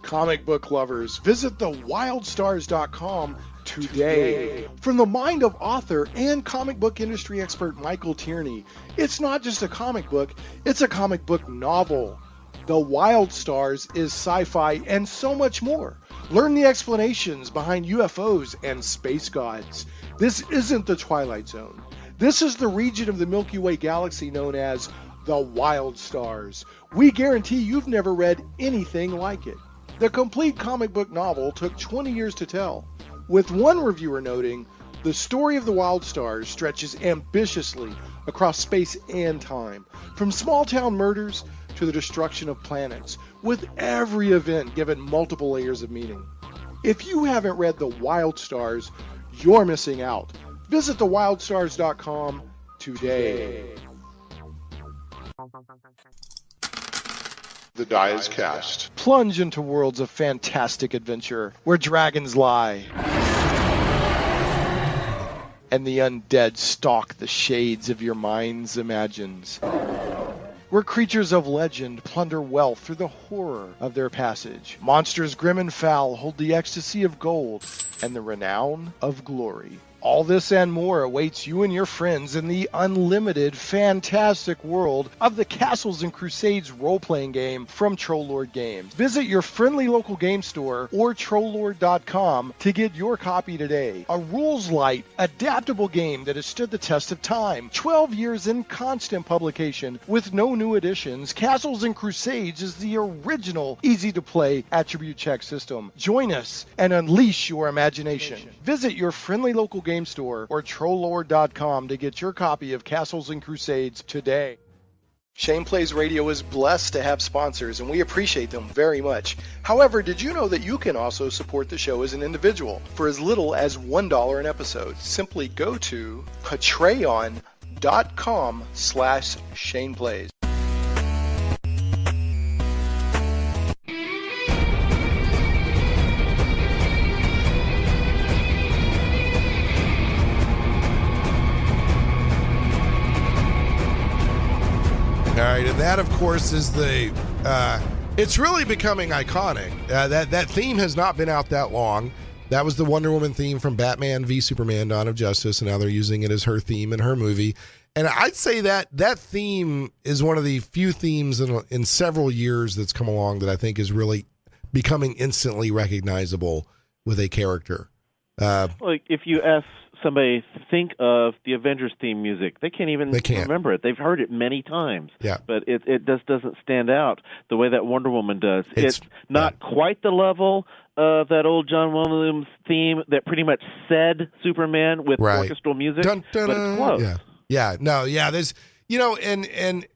Comic book lovers, visit thewildstars.com today. From the mind of author and comic book industry expert Michael Tierney, it's not just a comic book, it's a comic book novel. The Wild Stars is sci-fi and so much more. Learn the explanations behind UFOs and space gods. This isn't the Twilight Zone. This is the region of the Milky Way galaxy known as the Wild Stars. We guarantee you've never read anything like it. The complete comic book novel took 20 years to tell, with one reviewer noting, the story of the Wild Stars stretches ambitiously across space and time, from small-town murders to the destruction of planets, with every event given multiple layers of meaning. If you haven't read The Wild Stars, you're missing out. Visit thewildstars.com today. The die is cast. Plunge into worlds of fantastic adventure where dragons lie and the undead stalk the shades of your mind's imagines. Where creatures of legend plunder wealth through the horror of their passage. Monsters grim and foul hold the ecstasy of gold and the renown of glory. All this and more awaits you and your friends in the unlimited, fantastic world of the Castles and Crusades role-playing game from Trollord Games. Visit your friendly local game store or Trollord.com to get your copy today. A rules-light, adaptable game that has stood the test of time. 12 years in constant publication with no new additions, Castles and Crusades is the original, easy-to-play attribute check system. Join us and unleash your imagination. Visit your friendly local game store or Trollord.com to get your copy of Castles and Crusades today. Shane Plays Radio is blessed to have sponsors, and we appreciate them very much. However, did you know that you can also support the show as an individual for as little as $1 an episode? Simply go to patreon.com/Shane Plays. All right, and that, of course, is the. It's really becoming iconic. That theme has not been out that long. That was the Wonder Woman theme from Batman v Superman: Dawn of Justice, and now they're using it as her theme in her movie. And I'd say that theme is one of the few themes in several years that's come along that I think is really becoming instantly recognizable with a character. Like if you ask somebody to think of the Avengers theme music, they can't even remember it. They've heard it many times, but it just doesn't stand out the way that Wonder Woman does. It's not quite the level of that old John Williams theme that pretty much said Superman with orchestral music, but it's close. There's, and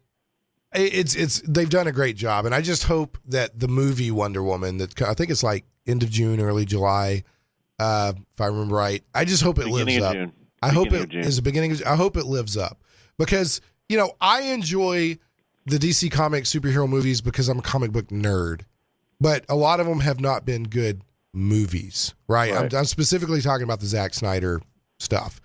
it's they've done a great job, and I just hope that the movie Wonder Woman, that I think it's like end of June, early July, if I remember right. I just hope it lives up. I hope it is the beginning. I hope it lives up because I enjoy the DC Comics superhero movies because I'm a comic book nerd, but a lot of them have not been good movies. Right? I'm specifically talking about the Zack Snyder stuff.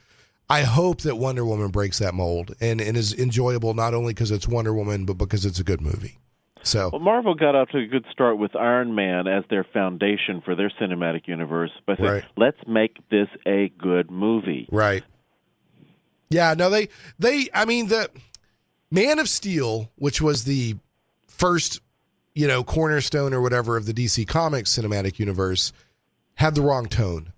I hope that Wonder Woman breaks that mold and is enjoyable not only because it's Wonder Woman, but because it's a good movie. So, well, Marvel got off to a good start with Iron Man as their foundation for their cinematic universe by saying, let's make this a good movie. Right. Yeah, no, the Man of Steel, which was the first, cornerstone or whatever of the DC Comics cinematic universe, had the wrong tone.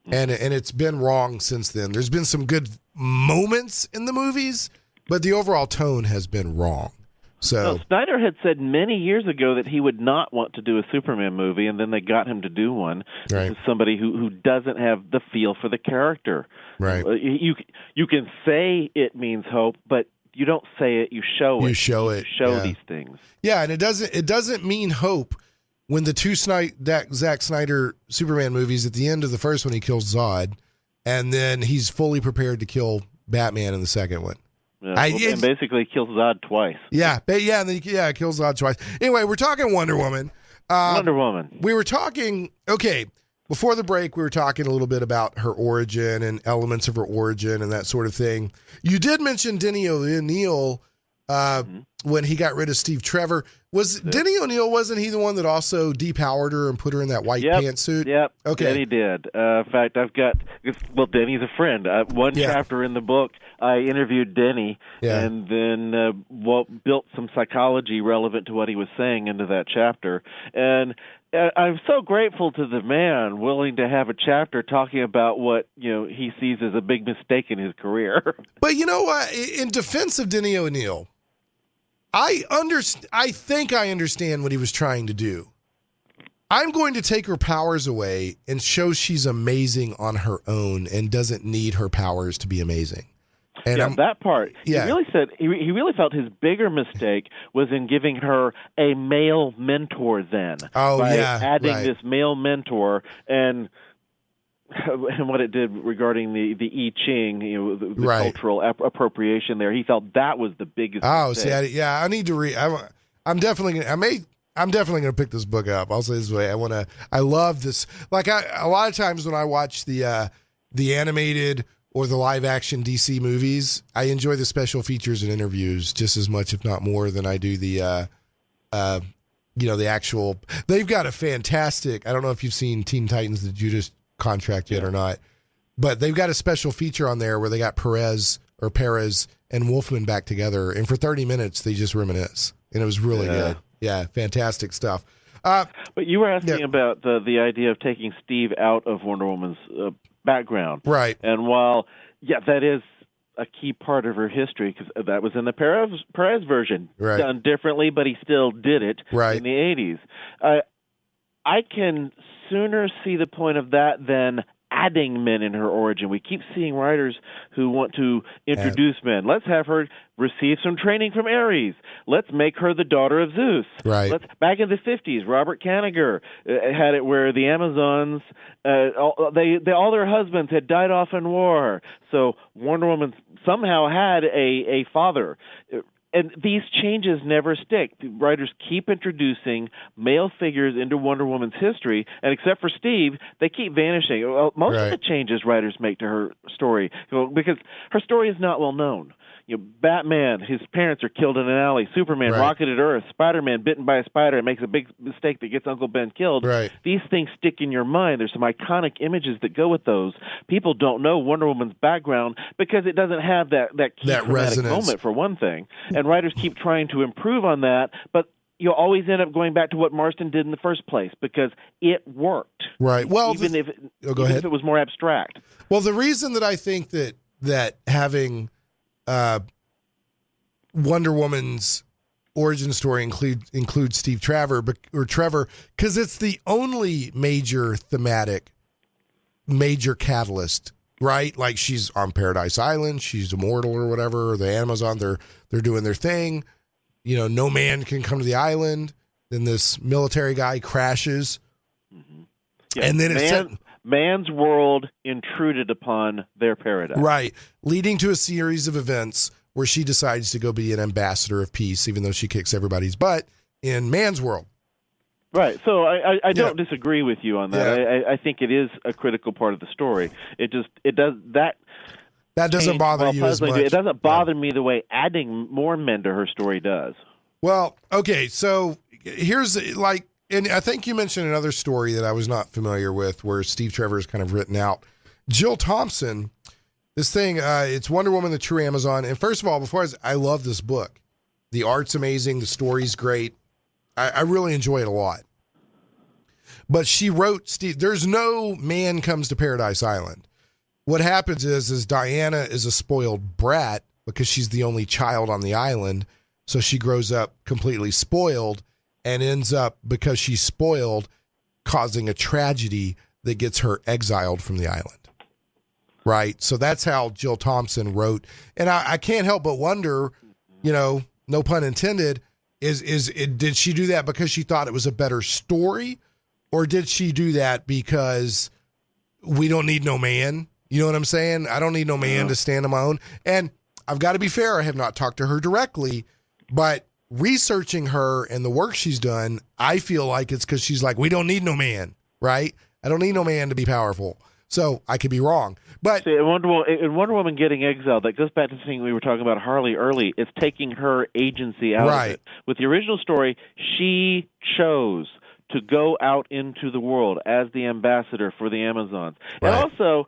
And it's been wrong since then. There's been some good moments in the movies, but the overall tone has been wrong. So Snyder had said many years ago that he would not want to do a Superman movie, and then they got him to do one. Right. This is somebody who doesn't have the feel for the character. Right. You can say it means hope, but you don't say it. You show it. You show it. You show these things. Yeah, and it doesn't mean hope. When the two Zack Snyder Superman movies, at the end of the first one, he kills Zod, and then he's fully prepared to kill Batman in the second one. Yeah, and basically kills Zod twice. Yeah, and then kills Zod twice. Anyway, we're talking Wonder Woman. Wonder Woman. We were talking, before the break, we were talking a little bit about her origin and elements of her origin and that sort of thing. You did mention Denny O'Neil when he got rid of Steve Trevor. Denny O'Neil, wasn't he the one that also depowered her and put her in that white pantsuit? Yep. Okay. Denny did. In fact, Denny's a friend. One chapter in the book, I interviewed Denny and then built some psychology relevant to what he was saying into that chapter. And I'm so grateful to the man willing to have a chapter talking about what he sees as a big mistake in his career. But you know what? In defense of Denny O'Neil, I think I understand what he was trying to do. I'm going to take her powers away and show she's amazing on her own and doesn't need her powers to be amazing. And that part. Yeah. He really said he really felt his bigger mistake was in giving her a male mentor then. By adding this male mentor and what it did regarding the I Ching, the cultural appropriation there. He felt that was the biggest mistake. See, I need to read. I'm definitely going to pick this book up. I'll say this way. I love this. Like a lot of times when I watch the animated or the live action DC movies, I enjoy the special features and interviews just as much, if not more, than I do the actual. They've got a fantastic. I don't know if you've seen Teen Titans: The Judas Contract yet or not, but they've got a special feature on there where they got Perez and Wolfman back together, and for 30 minutes they just reminisce, and it was really good. Yeah, fantastic stuff. But you were asking about the idea of taking Steve out of Wonder Woman's background, right? And while that is a key part of her history, because that was in the Perez version, done differently, but he still did it in the 80s. I can sooner see the point of that than adding men in her origin. We keep seeing writers who want to introduce men. Let's have her receive some training from Ares. Let's make her the daughter of Zeus. Right. Back in the 50s, Robert Kanigher had it where the Amazons, all their husbands had died off in war. So Wonder Woman somehow had a father. And these changes never stick. The writers keep introducing male figures into Wonder Woman's history, and except for Steve, they keep vanishing. Well, most of the changes writers make to her story, because her story is not well known. Batman, his parents are killed in an alley. Superman, Right. rocketed Earth. Spider-Man, bitten by a spider and makes a big mistake that gets Uncle Ben killed. Right. These things stick in your mind. There's some iconic images that go with those. People don't know Wonder Woman's background because it doesn't have that key That traumatic resonance. moment, for one thing. And writers keep trying to improve on that, but you'll always end up going back to what Marston did in the first place because it worked. Right. Well, Even if go ahead. it was more abstract. Well, the reason that I think that having Wonder Woman's origin story includes Steve Trevor, because it's the only major catalyst, right? Like, she's on Paradise Island, she's immortal or whatever. The Amazon, they're doing their thing. No man can come to the island. Then this military guy crashes, Yeah, and then man's world intruded upon their paradise. right, leading to a series of events where she decides to go be an ambassador of peace, even though she kicks everybody's butt in man's world. Right. So I don't disagree with you on that. Yeah. I think it is a critical part of the story. It doesn't bother you as much. It doesn't bother me the way adding more men to her story does. Well, okay, so here's and I think you mentioned another story that I was not familiar with where Steve Trevor is kind of written out. Jill Thompson, this thing, it's Wonder Woman, the True Amazon. And first of all, I love this book. The art's amazing. The story's great. I really enjoy it a lot. But she wrote, there's no man comes to Paradise Island. What happens is Diana is a spoiled brat because she's the only child on the island. So she grows up completely spoiled and ends up, because she's spoiled, causing a tragedy that gets her exiled from the island. Right? So that's how Jill Thompson wrote. And I can't help but wonder, no pun intended, did she do that because she thought it was a better story? Or did she do that because we don't need no man? You know what I'm saying? I don't need no man to stand on my own. And I've got to be fair, I have not talked to her directly, but researching her and the work she's done, I feel like it's because she's like, we don't need no man, right? I don't need no man to be powerful. So I could be wrong. But see, in Wonder Woman getting exiled, that goes back to the thing we were talking about Harley early. It's taking her agency out of it. With the original story, she chose to go out into the world as the ambassador for the Amazons. Right. And also,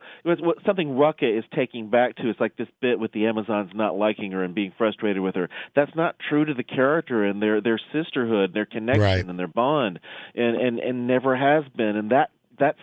something Rucka is taking back to, it's like this bit with the Amazons not liking her and being frustrated with her. That's not true to the character and their sisterhood, their connection and their bond, and never has been. And that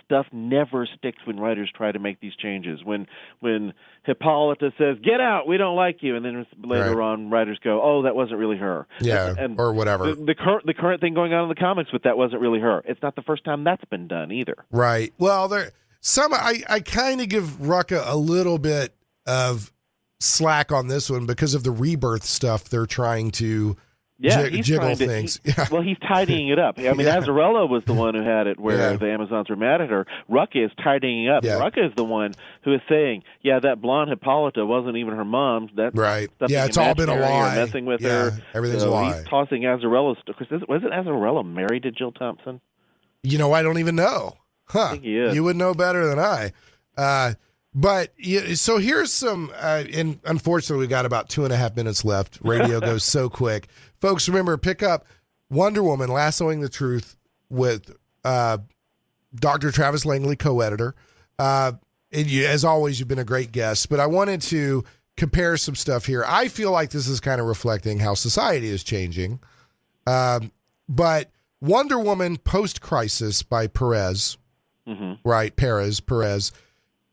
stuff never sticks when writers try to make these changes. When Hippolyta says, "Get out, we don't like you," and then later on writers go, "Oh, that wasn't really her." And or whatever. The current thing going on in the comics with that wasn't really her. It's not the first time that's been done either. Right. Well, I kind of give Rucka a little bit of slack on this one because of the rebirth stuff they're trying to jiggle things. Well, he's tidying it up. I mean, Azarella was the one who had it where the Amazons were mad at her. Rucka is tidying it up. Yeah. Rucka is the one who is saying, that blonde Hippolyta wasn't even her mom. That's it's all been a lie. Messing with her. Everything's a lie. He's tossing Azarella's. Wasn't Azarella married to Jill Thompson? I don't even know. I think he is. You would know better than I. But so here's some, and unfortunately we got about 2.5 minutes left. Radio goes so quick. Folks, remember, pick up Wonder Woman, Lassoing the Truth with Dr. Travis Langley, co-editor. As always, you've been a great guest, but I wanted to compare some stuff here. I feel like this is kind of reflecting how society is changing. But Wonder Woman Post-Crisis by Perez, right, Perez,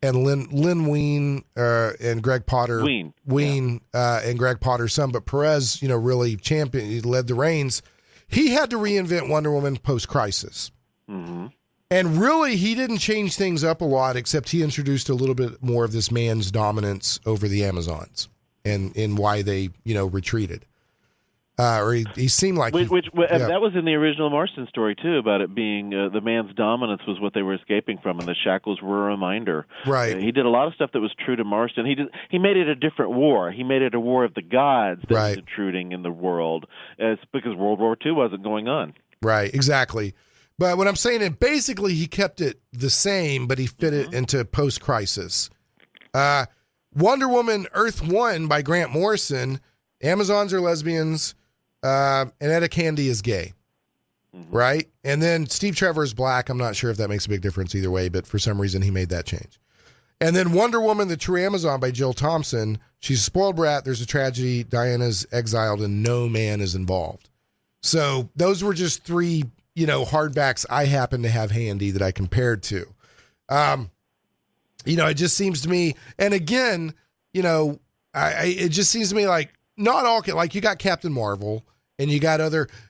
and Lynn Wein and Greg Potter. Wein and Greg Potter's son, but Perez, really he led the reins. He had to reinvent Wonder Woman post-crisis. Mm-hmm. And really, he didn't change things up a lot, except he introduced a little bit more of this man's dominance over the Amazons and why they, retreated. Or he seemed like that was in the original Marston story too, about it being the man's dominance was what they were escaping from, and the shackles were a reminder. Right. He did a lot of stuff that was true to Marston. He made it a different war. He made it a war of the gods that was intruding in the world, because World War II wasn't going on. Right. Exactly. But what I'm saying is, basically, he kept it the same, but he fit it into post-crisis. Wonder Woman Earth 1 by Grant Morrison, Amazons are lesbians, and Etta Candy is gay. Right? And then Steve Trevor is black. I'm not sure if that makes a big difference either way, but for some reason he made that change. And then Wonder Woman, The True Amazon by Jill Thompson. She's a spoiled brat. There's a tragedy. Diana's exiled and no man is involved. So those were just three, hardbacks I happen to have handy that I compared to. It just seems to me, and again, it just seems to me like not all, like you got Captain Marvel and you got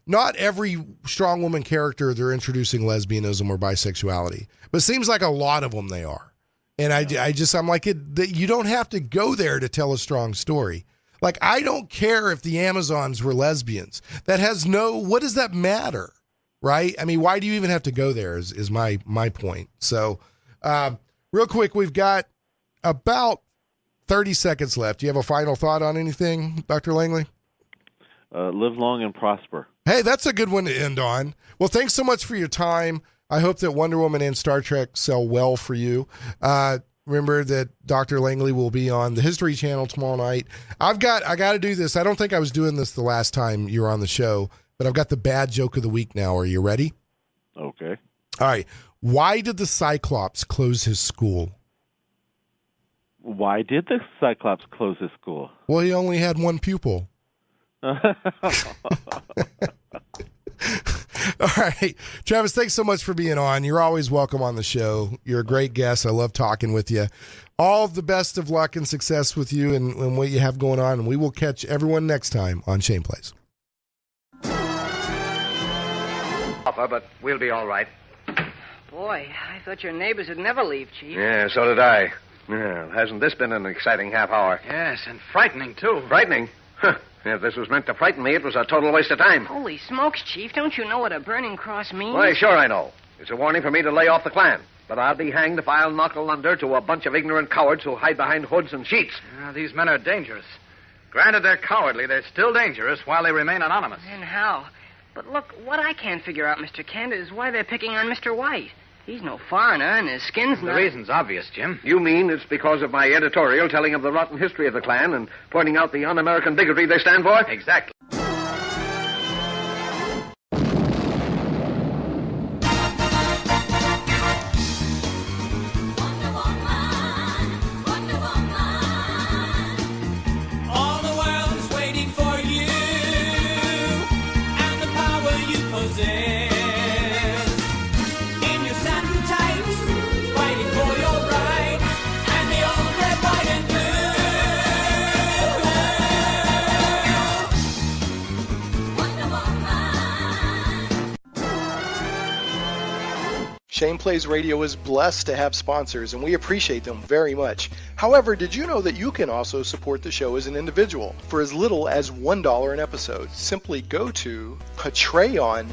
not every strong woman character they're introducing lesbianism or bisexuality, but it seems like a lot of them they are. And I'm like, you don't have to go there to tell a strong story. Like, I don't care if the Amazons were lesbians. What does that matter? Right? I mean, why do you even have to go there is my point. So, real quick, we've got about 30 seconds left. Do you have a final thought on anything, Dr. Langley? Live long and prosper. Hey, that's a good one to end on. Well, thanks so much for your time. I hope that Wonder Woman and Star Trek sell well for you. Remember that Dr. Langley will be on the History Channel tomorrow night. I got to do this. I don't think I was doing this the last time you were on the show, but I've got the bad joke of the week now. Are you ready? Okay. All right. Why did the Cyclops close his school? Why did the Cyclops close his school? Well, he only had one pupil. All right. Travis, thanks so much for being on. You're always welcome on the show. You're a great guest. I love talking with you. All the best of luck and success with you and what you have going on. And we will catch everyone next time on Shane Plays. But we'll be all right. Boy, I thought your neighbors would never leave, Chief. Yeah, so did I. Yeah, hasn't this been an exciting half hour? Yes, and frightening, too. Frightening? Huh. If this was meant to frighten me, it was a total waste of time. Holy smokes, Chief. Don't you know what a burning cross means? Why, sure I know. It's a warning for me to lay off the Klan. But I'll be hanged if I'll knuckle under to a bunch of ignorant cowards who hide behind hoods and sheets. These men are dangerous. Granted they're cowardly, they're still dangerous while they remain anonymous. And how? But look, what I can't figure out, Mr. Kent, is why they're picking on Mr. White. He's no foreigner, and his skin's The not... reason's obvious, Jim. You mean it's because of my editorial telling of the rotten history of the Klan and pointing out the un-American bigotry they stand for? Exactly. All the world is waiting for you and the power you possess. In your satin tights, fighting for your rights, and the old red, white, and blue. Wonder Woman. Shane Plays Radio is blessed to have sponsors, and we appreciate them very much. However, did you know that you can also support the show as an individual for as little as $1 an episode? Simply go to patreon.com/ShanePlays.